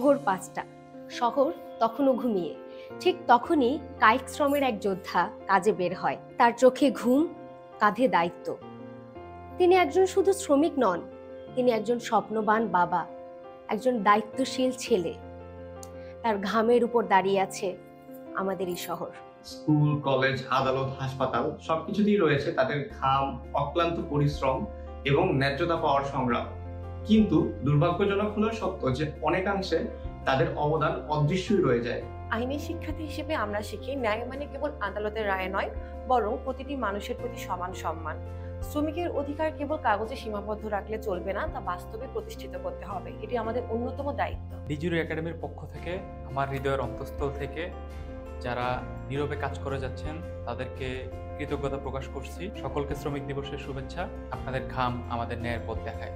ভোর ৫টা, শহর তখনও ঘুমিয়ে। ঠিক তখনই কায়িক শ্রমের এক যোদ্ধা কাজে বের হয়। তার চোখে ঘুম, কাঁধে দায়িত্ব। তিনি একজন শুধু শ্রমিক নন, তিনি একজন স্বপ্নবান বাবা, একজন দায়িত্বশীল ছেলে। তার ঘামের উপর দাঁড়িয়ে আছে আমাদের এই শহর। স্কুল, কলেজ, আদালত, হাসপাতাল সবকিছুতেই রয়েছে তাদের ঘাম, অক্লান্ত পরিশ্রম এবং ন্যায্যতা পাওয়ার সংগ্রাম। কিন্তু দুর্ভাগ্যজনক হলো সত্য যে অনেকাংশে তাদের অবদান অদৃশ্যই রয়ে যায়। আইনি শিক্ষার্থী হিসেবে আমরা শিখি ন্যায় মানে কেবল আদালতের রায় নয়, বরং প্রতিটি মানুষের প্রতি সমান সম্মান। শ্রমিকের অধিকার কেবল কাগজে সীমাবদ্ধ রাখলে চলবে না, তা বাস্তবে প্রতিষ্ঠিত করতে হবে। এটি আমাদের অন্যতম দায়িত্ব। ডিজুরি একাডেমির পক্ষ থেকে আমার হৃদয়ের অন্তঃস্থল থেকে যারা নীরবে কাজ করে যাচ্ছেন তাদেরকে কৃতজ্ঞতা প্রকাশ করছি। সকলকে শ্রমিক দিবসের শুভেচ্ছা। আপনাদের ঘাম আমাদের ন্যায়ের পথ দেখায়।